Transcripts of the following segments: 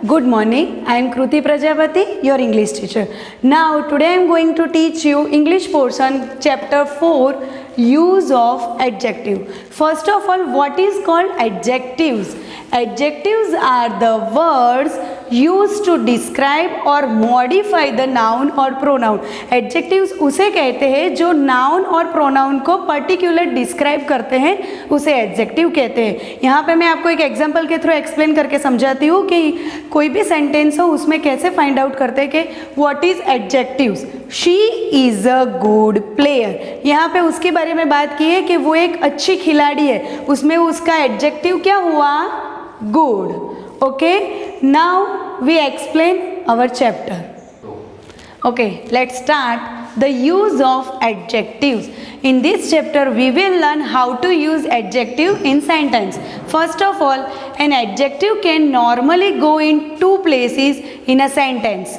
Good morning. I am Kruti Prajapati, your English teacher. Now today I am going to teach you English portion chapter 4, use of adjective. First of all, what is called adjectives? Adjectives are the words used to describe or modify the noun or pronoun. Adjectives उसे कहते हैं जो noun और pronoun को particular describe करते हैं, उसे adjective कहते हैं. यहाँ पे मैं आपको एक example के थ्रू explain करके समझाती हूँ कि कोई भी sentence हो उसमें कैसे find out करते हैं कि what is adjectives. She is a good player. यहाँ पे उसके बारे में बात की है कि वो एक अच्छी खिलाड़ी है, उसमें उसका adjective क्या हुआ? Good. Okay, now we explain our chapter. Okay, let's start the use of adjectives. In this chapter we will learn how to use adjective in sentence. First of all, an adjective can normally go in two places in a sentence: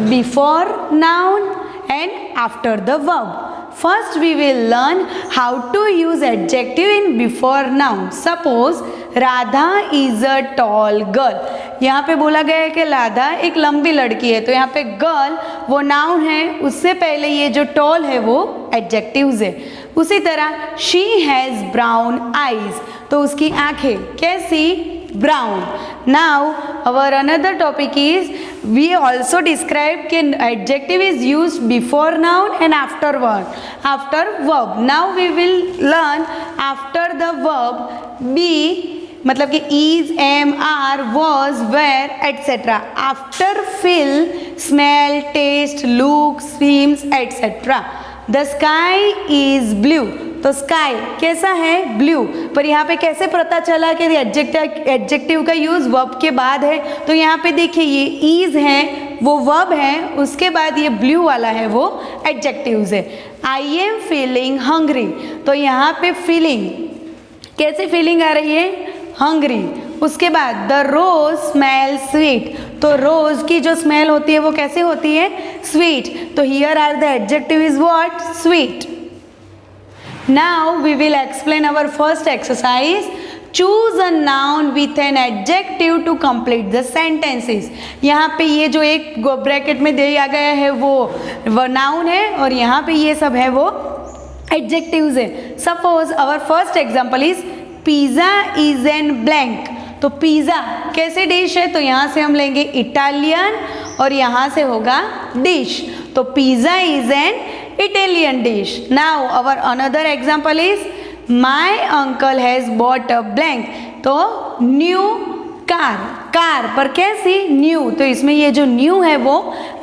before noun and after the verb. First we will learn how to use adjective in before noun. Suppose Radha is a tall girl. यहाँ पे बोला गया है कि राधा एक लंबी लड़की है, तो यहाँ पे गर्ल वो नाउन है, उससे पहले ये जो टॉल है वो एडजेक्टिव्स है. उसी तरह शी हैज़ ब्राउन आईज, तो उसकी आंखें कैसी? Brown. Now our another topic is we also describe कि adjective is used before noun and after verb. Now we will learn after the verb be, मतलब कि is, am, are, was, were, etc. After feel, smell, taste, look, seems, etc. The sky is blue. तो sky कैसा है? Blue. पर यहाँ पे कैसे पता चला कि एडजेक्टिव का यूज वर्ब के बाद है? तो यहाँ पे देखिए ये इज है वो वर्ब है, उसके बाद ये ब्लू वाला है वो एडजेक्टिव्स है. आई एम फीलिंग हंग्री, तो यहाँ पे फीलिंग कैसे फीलिंग आ रही है? हंग्री. उसके बाद द रोज स्मेल स्वीट, तो रोज की जो स्मेल होती है वो कैसे होती है? स्वीट. तो here are the adjective is what? Sweet. Now we will explain our first exercise. Choose a noun with an adjective to complete the sentences. यहाँ पे ये जो एक ब्रैकेट में दिया गया है वो नाउन है और यहाँ पे ये सब है वो एडजेक्टिव्स है. Suppose our first example is pizza is an blank. तो पिज़्ज़ा कैसे डिश है? तो यहाँ से हम लेंगे इटालियन और यहाँ से होगा डिश. तो pizza is N Italian dish. Now our another example is my uncle has bought a blank. तो new car, कार पर कैसी? न्यू. तो इसमें ये जो न्यू है वो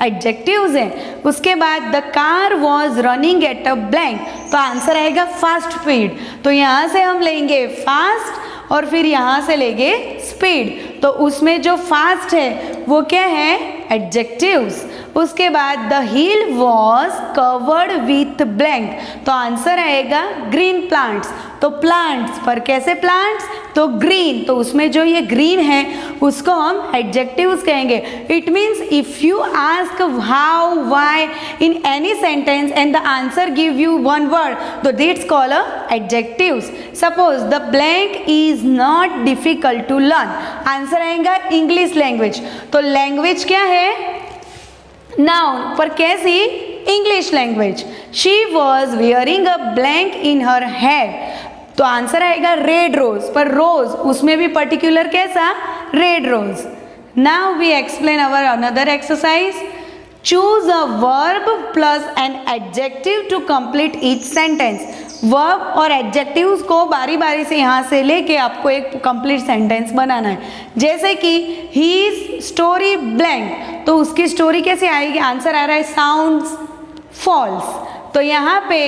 एडजेक्टिव्स है. उसके बाद the car was running at a blank, तो आंसर आएगा फास्ट स्पीड. तो यहाँ से हम लेंगे फास्ट और फिर यहाँ से लेंगे स्पीड. तो उसमें जो फास्ट है वो क्या है? एडजेक्टिव्स. उसके बाद the hill was covered with blank, तो आंसर आएगा ग्रीन प्लांट्स. तो प्लांट्स पर कैसे प्लांट्स? तो ग्रीन. तो उसमें जो ये ग्रीन है उसको हम एडजेक्टिव्स कहेंगे. It means if you ask how, why in any sentence and the answer give you one word, तो that's called a adjectives. Suppose the blank is not difficult to learn, answer आएगा English language. तो language क्या है? Noun पर कैसी? English language. She was wearing a blank in her hair, तो answer आएगा red rose. पर रोज उसमें भी पर्टिकुलर कैसा? Red rose. Now we explain our another exercise. Choose a verb plus an adjective to complete each sentence. Verb और adjectives को बारी बारी से यहाँ से लेके आपको एक कंप्लीट सेंटेंस बनाना है. जैसे कि ही स्टोरी ब्लैंक, तो उसकी स्टोरी कैसे आएगी? आंसर आ रहा है साउंड्स फॉल्स. तो यहाँ पे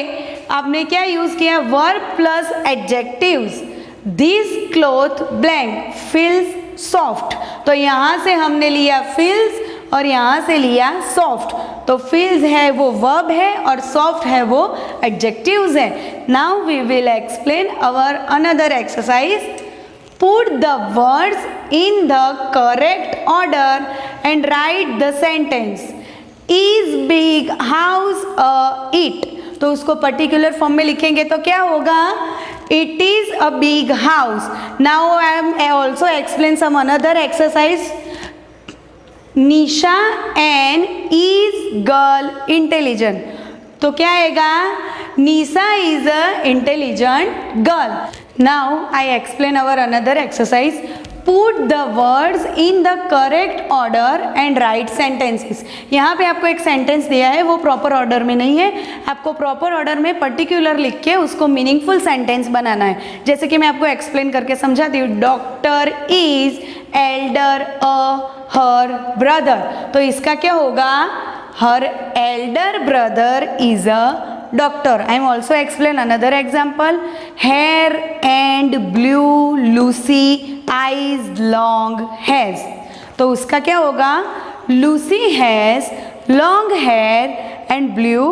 आपने क्या यूज किया? Verb plus adjectives. This cloth blank feels soft, तो यहाँ से हमने लिया फील्स और यहाँ से लिया सॉफ्ट. तो फील्स है वो वर्ब है और सॉफ्ट है वो एडजेक्टिव्स है. Now we will explain our another exercise. Put the words in the correct order and write the sentence. Is big house a it? तो उसको पर्टिकुलर फॉर्म में लिखेंगे तो क्या होगा? It is a big house. Now I am also explain some another exercise. Nisha an is girl intelligent, तो क्या आएगा, Nisha is a intelligent girl. Now I explain our another exercise. Put the words in the correct order and write sentences. यहाँ पे आपको एक sentence दिया है, वो प्रॉपर ऑर्डर में नहीं है, आपको प्रॉपर ऑर्डर में पर्टिकुलर लिख के उसको मीनिंगफुल सेंटेंस बनाना है. जैसे कि मैं आपको एक्सप्लेन करके समझाती हूँ. Doctor is Elder her brother, तो इसका क्या होगा, हर Elder brother is a doctor. I am also explain another example. Hair and blue, Lucy eyes long has, तो उसका क्या होगा, Lucy has long hair and blue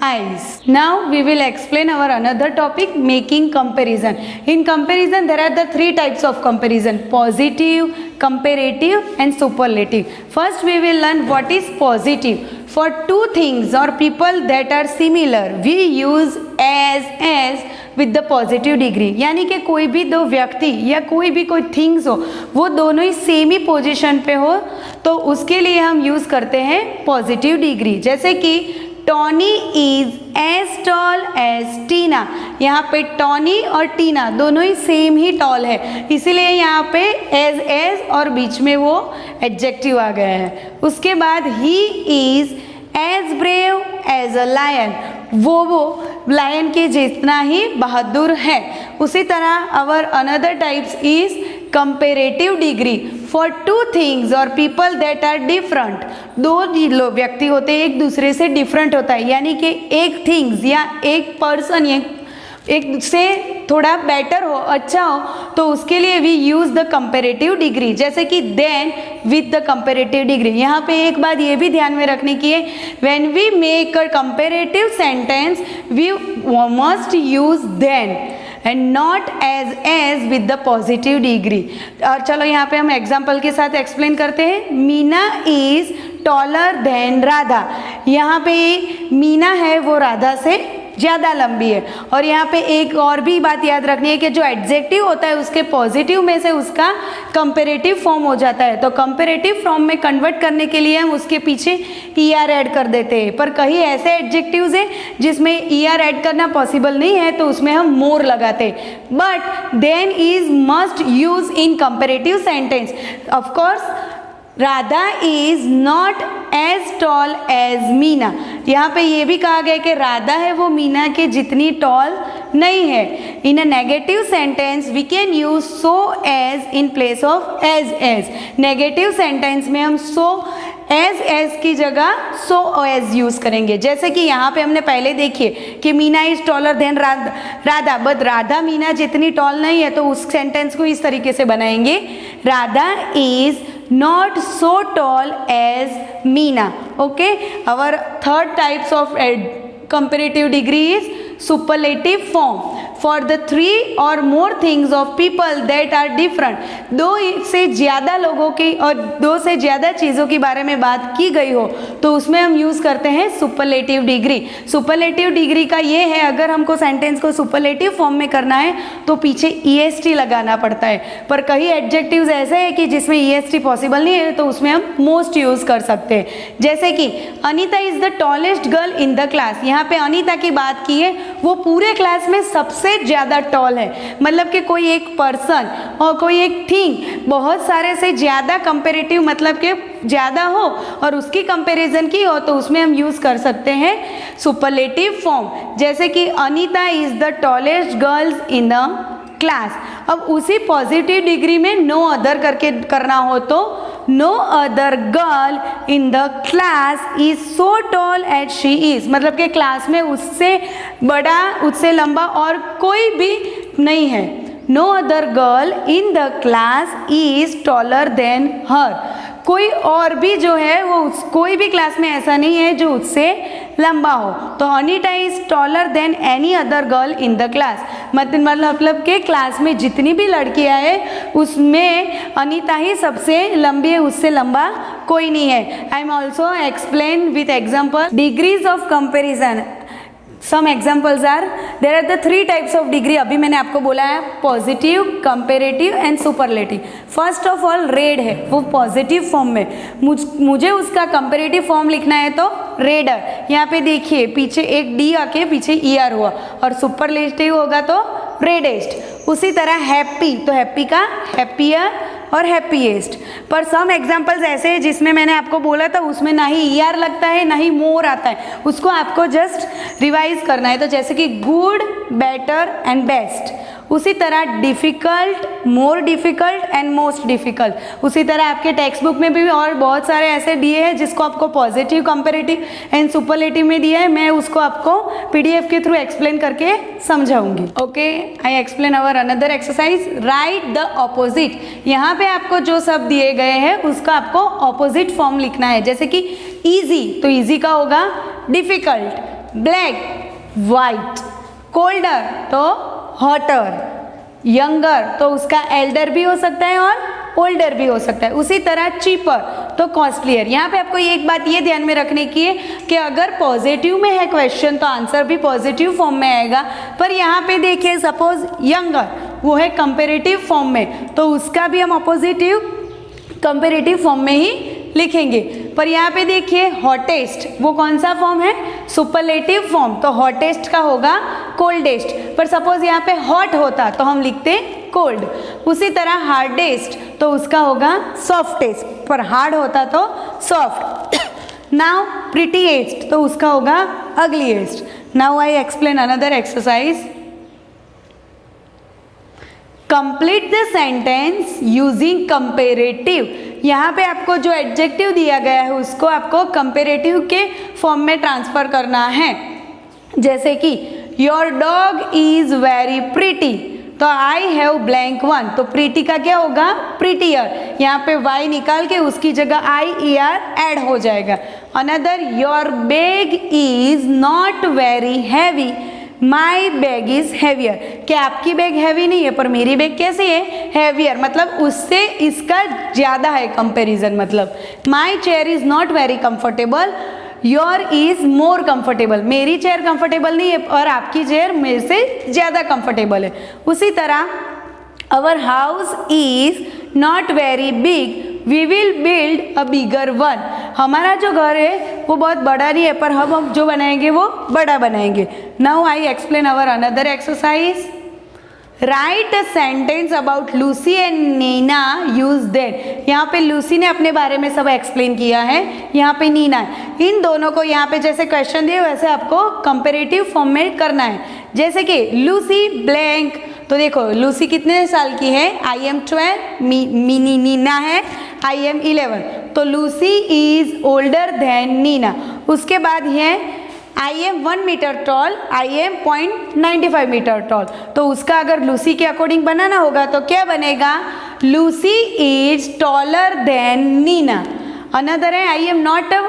eyes. Now we will explain our another topic, making comparison. In comparison there are the three types of comparison: positive, comparative and superlative. First we will learn what is positive. For two things or people that are similar we use as with the positive degree. यानी कि कोई भी दो व्यक्ति या कोई भी कोई थिंग्स हो, वो दोनों ही सेम ही पोजीशन पे हो, तो उसके लिए हम यूज़ करते हैं पॉजिटिव डिग्री. जैसे कि Tony is as tall as Tina, यहाँ पे टॉनी और टीना दोनों ही सेम ही टॉल है, इसीलिए यहाँ पे एज और बीच में वो एडजेक्टिव आ गया है. उसके बाद he is as brave as a lion, वो लायन के जितना ही बहादुर है. उसी तरह our another types is comparative degree. For two things और पीपल दैट आर डिफरेंट, दो व्यक्ति होते हैं एक दूसरे से डिफरेंट होता है, यानी कि एक थिंग्स या एक पर्सन एक से थोड़ा बेटर हो, अच्छा हो, तो उसके लिए we use the comparative degree. जैसे कि than with the comparative degree. यहाँ पे एक बात ये भी ध्यान में रखने की है, when we make a comparative sentence we must use than and not as with the positive degree. और चलो यहाँ पे हम एग्जाम्पल के साथ एक्सप्लेन करते हैं. Meena is taller then Radha, यहाँ पे मीना है वो राधा से ज़्यादा लंबी है. और यहाँ पे एक और भी बात याद रखनी है कि जो एडजेक्टिव होता है उसके पॉजिटिव में से उसका कंपेरेटिव फॉर्म हो जाता है, तो कंपेरेटिव फॉर्म में कन्वर्ट करने के लिए हम उसके पीछे ER ऐड कर देते हैं. पर कहीं ऐसे एडजेक्टिव्स हैं जिसमें ER ऐड करना पॉसिबल नहीं है, तो उसमें हम मोर लगाते हैं. But than is must use in comparative sentence. Of course Radha is not as tall as Meena, यहाँ पे ये भी कहा गया कि राधा है वो मीना के जितनी टॉल नहीं है. In a negative sentence we can use so as in place of as. Negative sentence में हम सो एज की जगह सो एज यूज करेंगे. जैसे कि यहाँ पे हमने पहले देखिए कि Meena is taller then Radha, but Radha Meena जितनी टॉल नहीं है, तो उस सेंटेंस को इस तरीके से बनाएंगे, Radha is not so tall as Meena. Okay, our third types of comparative degree is superlative form. For the three or more things of people that are different, दो से ज़्यादा लोगों की और दो से ज़्यादा चीज़ों के बारे में बात की गई हो, तो उसमें हम यूज़ करते हैं सुपरलेटिव डिग्री. सुपरलेटिव डिग्री का ये है, अगर हमको सेंटेंस को सुपरलेटिव फॉर्म में करना है तो पीछे EST लगाना पड़ता है. पर कई एडजेक्टिव्स ऐसे हैं कि जिसमें EST पॉसिबल नहीं है, तो उसमें हम मोस्ट यूज़ कर सकते हैं. जैसे कि Anita is the tallest girl in the class, यहाँ पे अनीता की बात की है, वो पूरे क्लास में सबसे ज़्यादा टॉल है. मतलब कि कोई एक पर्सन और कोई एक थिंग बहुत सारे से ज़्यादा कंपेरेटिव, मतलब कि ज़्यादा हो और उसकी कंपैरिजन की हो, तो उसमें हम यूज़ कर सकते हैं सुपरलेटिव फॉर्म. जैसे कि Anita is the tallest girls in the class. अब उसी पॉजिटिव डिग्री में नो अदर करके करना हो तो no other girl in the class is so tall as she is, मतलब कि क्लास में उससे बड़ा, उससे लंबा और कोई भी नहीं है. No other girl in the class is taller than her, कोई और भी जो है वो कोई भी क्लास में ऐसा नहीं है जो उससे लंबा हो. तो Anita is taller then any other girl in the class, मतलब कि क्लास में जितनी भी लड़कियां हैं उसमें अनीता ही सबसे लंबी है, उससे लंबा कोई नहीं है. I am also explain with example degrees of comparison. Some examples are, there are the 3 types of degree. अभी मैंने आपको बोला है positive, comparative and superlative. First of all red है, वो पॉजिटिव फॉर्म में. मुझे उसका कंपेरेटिव फॉर्म लिखना है तो रेडर. यहाँ पे देखिए पीछे एक डी आके पीछे ER हुआ, और सुपरलेटिव होगा तो रेडेस्ट. उसी तरह हैप्पी, तो हैप्पी का हैप्पियर और हैप्पीएस्ट. पर सम एग्जाम्पल्स ऐसे हैं जिसमें मैंने आपको बोला था उसमें ना ही ER लगता है ना ही मोर आता है, उसको आपको जस्ट रिवाइज करना है. तो जैसे कि गुड, बेटर एंड बेस्ट. उसी तरह difficult, more difficult and most difficult. उसी तरह आपके टेक्स्ट बुक में भी और बहुत सारे ऐसे दिए हैं जिसको आपको पॉजिटिव, कंपेरेटिव एंड सुपरलेटिव में दिया है. मैं उसको आपको PDF के थ्रू एक्सप्लेन करके समझाऊंगी. Okay, I explain our another exercise. Write the opposite. यहाँ पे आपको जो शब्द दिए गए हैं उसका आपको ऑपोजिट फॉर्म लिखना है. जैसे कि ईजी, तो ईजी का होगा डिफ़िकल्ट. Black, white. कोल्डर तो हॉटर. यंगर तो उसका एल्डर भी हो सकता है और ओल्डर भी हो सकता है. उसी तरह चीपर तो कॉस्टलियर. यहाँ पे आपको एक बात ये ध्यान में रखने की है कि अगर पॉजिटिव में है क्वेश्चन तो आंसर भी पॉजिटिव फॉर्म में आएगा. पर यहाँ पे देखिए सपोज यंगर, वो है कंपेरेटिव फॉर्म में, तो उसका भी हम अपोजिटिव कंपेरेटिव फॉर्म में ही लिखेंगे. पर यहाँ पे देखिए हॉटेस्ट, वो कौन सा फॉर्म है? सुपरलेटिव फॉर्म, तो हॉटेस्ट का होगा कोल्डेस्ट. पर सपोज यहाँ पे हॉट होता तो हम लिखते कोल्ड. उसी तरह हार्डेस्ट तो उसका होगा सॉफ्टेस्ट, पर हार्ड होता तो सॉफ्ट. नाउ प्रिटीएस्ट तो उसका होगा ugliest. Now I explain another exercise. Complete the sentence using comparative. यहाँ पे आपको जो एडजेक्टिव दिया गया है उसको आपको कंपेरेटिव के फॉर्म में ट्रांसफर करना है. जैसे कि your dog is very pretty, तो आई हैव ब्लैंक वन, तो प्रीटी का क्या होगा? प्रीटियर. यहाँ पे वाई निकाल के उसकी जगह IER ऐड हो जाएगा. Another, your bag is not very heavy, my bag is heavier. क्या आपकी बैग हैवी नहीं है पर मेरी बैग कैसी है? हैवियर. मतलब उससे इसका ज़्यादा है कंपैरिजन. मतलब my chair is not very comfortable, your is more comfortable. मेरी चेयर कंफर्टेबल नहीं है और आपकी चेयर मेरे से ज़्यादा कंफर्टेबल है. उसी तरह our house is not very big, we will build a bigger one. हमारा जो घर है वो बहुत बड़ा नहीं है पर हम जो बनाएंगे वो बड़ा बनाएंगे. Now I explain our another exercise. Write a sentence about Lucy and Nina use that. यहाँ पे लूसी ने अपने बारे में सब एक्सप्लेन किया है, यहाँ पे नीना है. इन दोनों को यहाँ पे जैसे क्वेश्चन दिए वैसे आपको कंपेरेटिव फॉर्म में करना है. जैसे कि लूसी ब्लैंक, तो देखो लूसी कितने साल की है? I am 12. मिनी नीना है I am 11. तो Lucy is older than Nina. उसके बाद है I am 1 metre tall, I am 0.95 metre tall. तो उसका अगर लूसी के अकॉर्डिंग बनाना होगा तो क्या बनेगा? Lucy is taller than Nina. Another है I am not a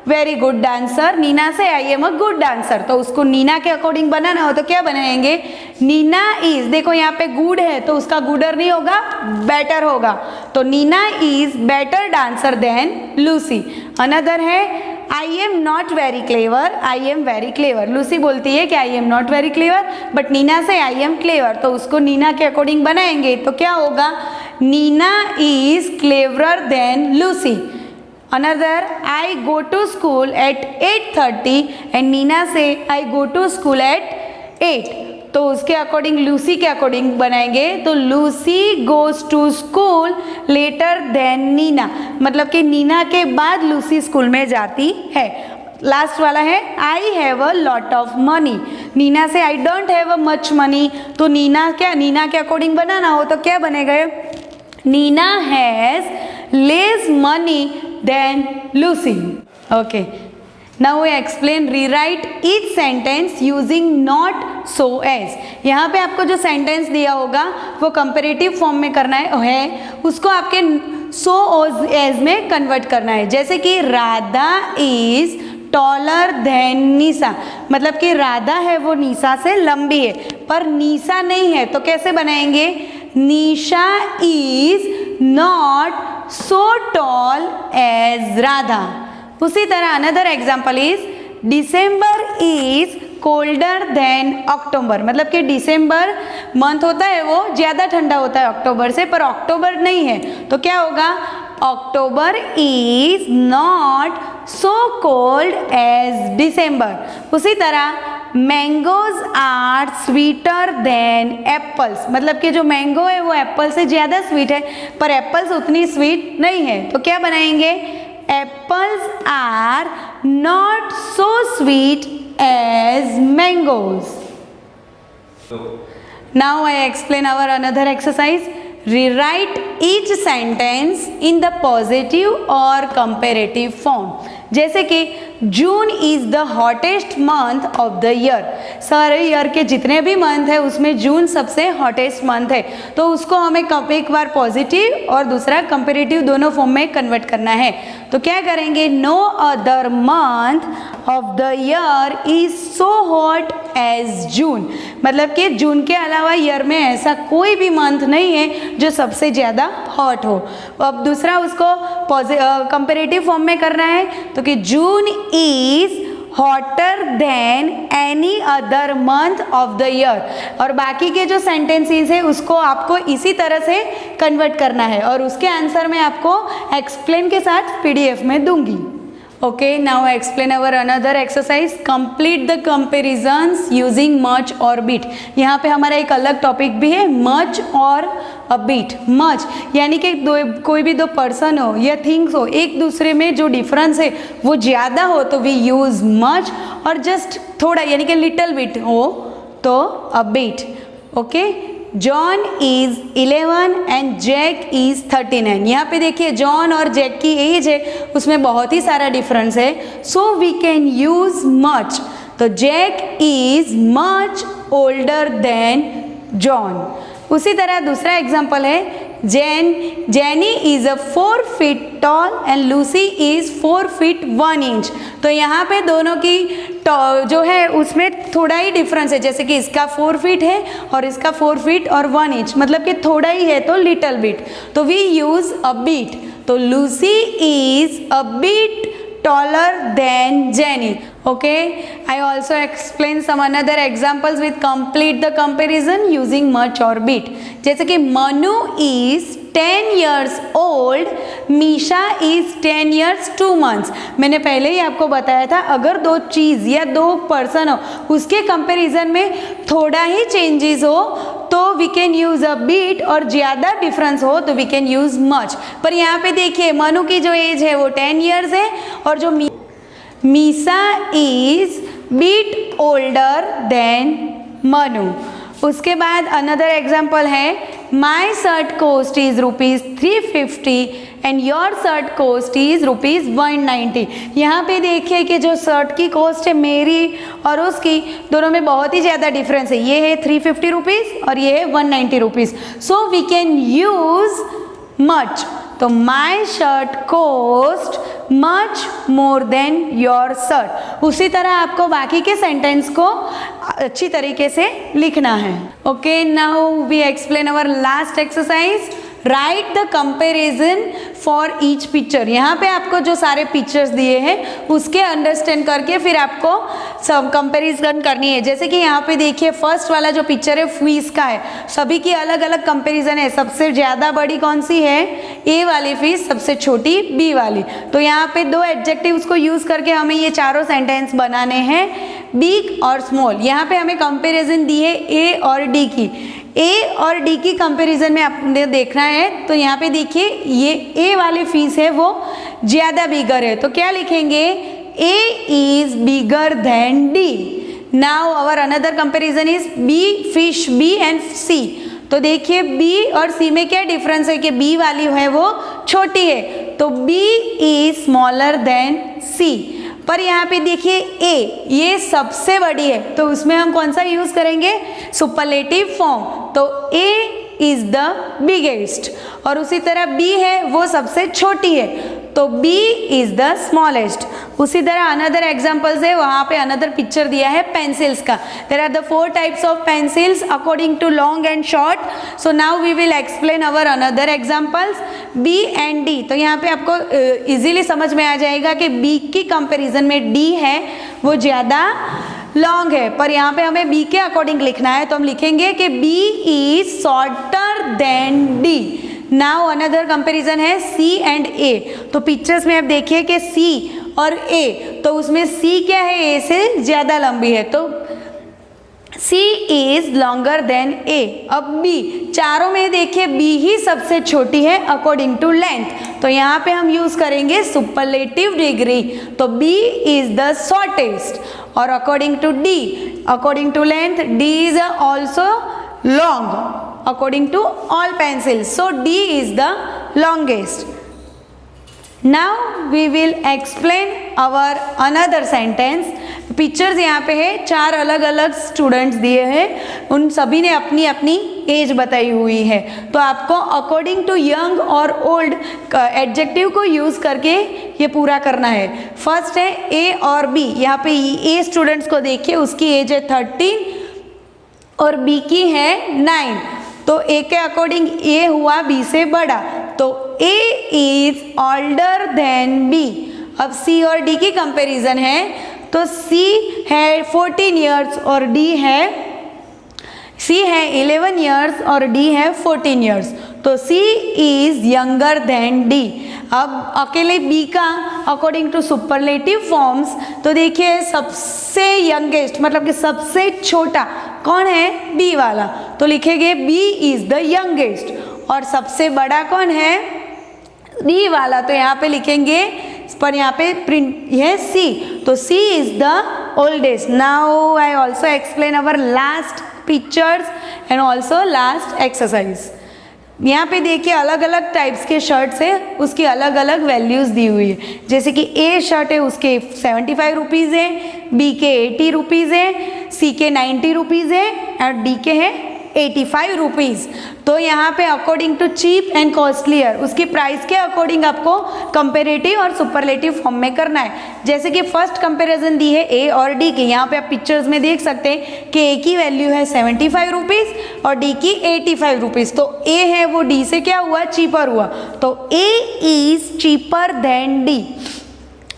very good dancer, Nina से I am a good dancer. तो उसको नीना के अकॉर्डिंग बनाना हो तो क्या बनाएंगे? नीना इज, देखो यहाँ पे गुड है तो उसका गुडर नहीं होगा, बेटर होगा. तो Nina is better dancer than Lucy. Another है I am not very clever, I am very clever. Lucy बोलती है कि I am not very clever, but Nina से I am clever. तो उसको नीना के अकॉर्डिंग बनाएंगे तो क्या होगा? Neena is cleverer than Lucy. Another, I go to school at 8:30 and Neena से I go to school at 8. तो उसके अकॉर्डिंग लूसी के अकॉर्डिंग बनाएंगे तो Lucy goes to school later than Nina. मतलब कि नीना के बाद लूसी स्कूल में जाती है. लास्ट वाला है I have a lot of money. Neena से I don't have a much money. तो नीना के अकॉर्डिंग बनाना हो तो क्या बनेगा? Neena has less money than Lucy. Okay, now I explain. Rewrite each sentence using not so as. यहाँ पे आपको जो सेंटेंस दिया होगा वो कंपेरेटिव फॉर्म में करना है, उसको आपके सो एज में कन्वर्ट करना है. जैसे कि राधा इज टॉलर देन निशा. मतलब कि राधा है वो निशा से लंबी है पर निशा नहीं है. तो कैसे बनाएंगे? Nisha is not so tall as Radha. उसी तरह another example is December is colder than October, मतलब कि दिसंबर मंथ होता है वो ज़्यादा ठंडा होता है अक्टूबर से, पर अक्टूबर नहीं है तो क्या होगा, October is not so cold as December. उसी तरह mangoes are sweeter than apples, मतलब कि जो मैंगो है वो एप्पल से ज़्यादा स्वीट है, पर एप्पल्स उतनी स्वीट नहीं है, तो क्या बनाएंगे, apples are not so sweet as mangoes. Now I explain our another exercise. Rewrite each sentence in the positive or comparative form। जैसे कि June is the hottest month of the year, सारे year के जितने भी month है उसमें जून सबसे hottest month है, तो उसको हमें एक बार पॉजिटिव और दूसरा कंपेरेटिव दोनों फॉर्म में कन्वर्ट करना है। तो क्या करेंगे, no other month of the year is so hot as June, मतलब कि जून के अलावा ईयर में ऐसा कोई भी मंथ नहीं है जो सबसे ज़्यादा हॉट हो। अब दूसरा उसको कंपेरेटिव फॉर्म में करना है, तो कि June is hotter then any other month of the year, और बाकी के जो सेंटेंसेस है उसको आपको इसी तरह से कन्वर्ट करना है, और उसके आंसर मैं आपको एक्सप्लेन के साथ पीडीएफ में दूंगी। Okay, now I explain our another exercise. Complete the comparisons using much और बीट। यहाँ पे हमारा एक अलग टॉपिक भी है, मच और अ बीट। मच यानी कि कोई भी दो पर्सन हो या थिंग्स हो, एक दूसरे में जो डिफरेंस है वो ज़्यादा हो तो वी यूज़ मच, और जस्ट थोड़ा यानी कि लिटिल बिट हो तो a bit. Okay, John is 11 and Jack is 39। यहाँ पे देखिए जॉन और जैक की एज है उसमें बहुत ही सारा डिफरेंस है, so we can use much. तो Jack is much older than John. उसी तरह दूसरा एग्जाम्पल है, Jenny is a 4 feet tall and Lucy is 4 feet 1 inch. तो यहाँ पे दोनों की जो है उसमें थोड़ा ही डिफरेंस है, जैसे कि इसका 4 फीट है और इसका 4 फीट और 1 इंच, मतलब कि थोड़ा ही है तो लिटिल बिट, तो वी यूज अ बीट। तो Lucy is a bit taller than Jenny। Okay, I also explain some another examples with complete the comparison using much or beat। जैसे कि Manu is 10 years old, Misha is 10 years 2 months। मैंने पहले ही आपको बताया था अगर दो चीज़ या दो पर्सन हो उसके कंपैरिजन में थोड़ा ही चेंजेस हो तो we can use a bit, और ज़्यादा डिफरेंस हो तो वी कैन यूज मच। पर यहाँ पे देखिए मनु की जो एज है वो 10 years है, और जो Misha is bit older than Manu. उसके बाद अनदर एग्जाम्पल है, my shirt cost is ₹350 and your shirt cost is ₹190। यहाँ पे देखिए कि जो शर्ट की कॉस्ट है मेरी और उसकी दोनों में बहुत ही ज़्यादा डिफरेंस है, ये है ₹350 और ये है ₹190। So we can use much. तो my shirt cost much more than your shirt. उसी तरह आपको बाकी के सेंटेंस को अच्छी तरीके से लिखना है। Okay, now we explain our last exercise. Write the comparison for each picture. यहाँ पे आपको जो सारे पिक्चर्स दिए हैं उसके अंडरस्टैंड करके फिर आपको सब कंपेरिजन करनी है। जैसे कि यहाँ पे देखिए फर्स्ट वाला जो पिक्चर है फिश का है, सभी की अलग अलग कंपेरिजन है। सबसे ज़्यादा बड़ी कौन सी है, ए वाली फिश, सबसे छोटी बी वाली। तो यहाँ पे दो एडजेक्टिव्स को यूज़ करके हमें ये चारों सेंटेंस बनाने हैं, बिग और स्मॉल। यहाँ पे हमें कंपेरिजन दी है ए और डी की। ए और डी की कंपैरिजन में आपने देखना है, तो यहाँ पे देखिए ये ए वाली फिश है वो ज़्यादा बिगर है, तो क्या लिखेंगे, A is bigger than D. Now our another comparison is B, fish B and C. तो देखिए बी और सी में क्या डिफरेंस है कि बी वाली है वो छोटी है, तो बी इज स्मॉलर देन सी। पर यहाँ पे देखिए ए ये सबसे बड़ी है, तो उसमें हम कौन सा यूज करेंगे, सुपरलेटिव फॉर्म। तो ए इज द बिगेस्ट, और उसी तरह बी है वो सबसे छोटी है, तो बी इज द स्मॉलेस्ट। उसी तरह अनदर एग्जाम्पल्स है, वहाँ पे अनदर पिक्चर दिया है पेंसिल्स का। There are the 4 types of pencils according to long and short. So now we will explain our another examples, B and D. तो यहाँ पे आपको इजीली समझ में आ जाएगा कि बी की कंपैरिजन में डी है वो ज़्यादा लॉन्ग है, पर यहाँ पे हमें बी के अकॉर्डिंग लिखना है, तो हम लिखेंगे कि B is shorter than D. Now another comparison है सी एंड ए। तो पिक्चर्स में आप देखिए कि सी और ए, तो उसमें सी क्या है, ए से ज़्यादा लंबी है, तो C इज लॉन्गर देन ए। अब B, चारों में देखिए B ही सबसे छोटी है अकॉर्डिंग टू लेंथ, तो यहाँ पे हम यूज करेंगे सुपरलेटिव डिग्री, तो B इज द शॉर्टेस्ट। और according to D, according to length, D is also long according to all pencils, so D is the longest. Now we will explain our another sentence. Pictures यहाँ पे है, 4 अलग अलग students दिए हैं, उन सभी ने अपनी अपनी एज बताई हुई है, तो आपको अकॉर्डिंग टू यंग और ओल्ड एडजेक्टिव को यूज़ करके ये पूरा करना है। फर्स्ट है ए और बी। यहाँ पे ए स्टूडेंट्स को देखिए, उसकी एज है 13 और बी की है 9, तो ए के अकॉर्डिंग ए हुआ बी से बड़ा, तो ए इज ओल्डर देन बी। अब सी और डी की कंपैरिजन है, तो सी है 14 इयर्स और डी है, सी है 11 इयर्स और डी है 14 इयर्स, तो C is younger than D. अब अकेले बी का अकॉर्डिंग टू सुपरलेटिव फॉर्म्स, तो देखिए सबसे यंगेस्ट मतलब कि सबसे छोटा कौन है, बी वाला, तो लिखेंगे बी इज द यंगेस्ट। और सबसे बड़ा कौन है, डी वाला, तो यहाँ पे लिखेंगे, पर यहाँ पे प्रिंट है सी, तो C is the oldest. Now I also explain our last pictures and also last exercise. यहाँ पे देखिए अलग अलग टाइप्स के शर्ट्स है, उसकी अलग अलग वैल्यूज़ दी हुई है, जैसे कि ए शर्ट है उसके 75 रुपीज़ है, बी के 80 रुपीज़ है, सी के 90 रुपीज़ है और डी के है 85 रुपीज़। तो यहाँ पे according to cheap and costlier, उसकी प्राइस के अकॉर्डिंग आपको कंपेरेटिव और सुपरलेटिव फॉर्म में करना है। जैसे कि फर्स्ट कंपैरिजन दी है ए और डी की, यहाँ पे आप पिक्चर्स में देख सकते हैं कि ए की वैल्यू है 75 रुपीज़ और डी की 85 रुपीज़, तो ए है वो डी से क्या हुआ, चीपर हुआ, तो ए इज चीपर देन डी।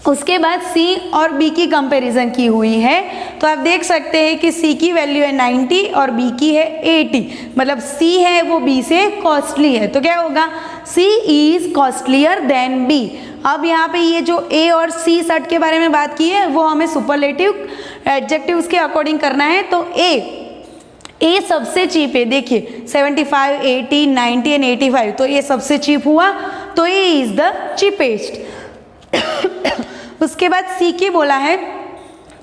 उसके बाद सी और बी की कंपैरिजन की हुई है, तो आप देख सकते हैं कि सी की वैल्यू है 90 और बी की है 80, मतलब सी है वो बी से कॉस्टली है, तो क्या होगा, सी इज कॉस्टलियर देन बी। अब यहाँ पे ये जो ए और सी शर्ट के बारे में बात की है, वो हमें सुपरलेटिव एडजेक्टिव्स के अकॉर्डिंग करना है, तो ए सबसे चीप है, देखिए 75, 80, 90 एंड 85, तो ये सबसे चीप हुआ, तो ए इज द चीपेस्ट। उसके बाद सी की बोला है,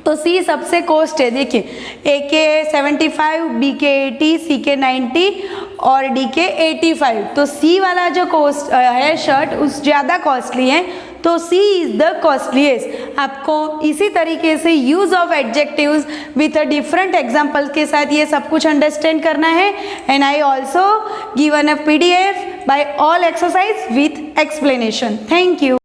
तो सी सबसे कोस्ट है, देखिए ए के 75, बी के 80, सी के 90 और डी के 85, तो सी वाला जो कोस्ट है शर्ट उस ज़्यादा कॉस्टली है, तो सी इज द कॉस्टलीएस्ट। आपको इसी तरीके से use of adjectives with a different examples के साथ ये सब कुछ अंडरस्टैंड करना है, and I also given a PDF by all exercise with explanation. Thank you.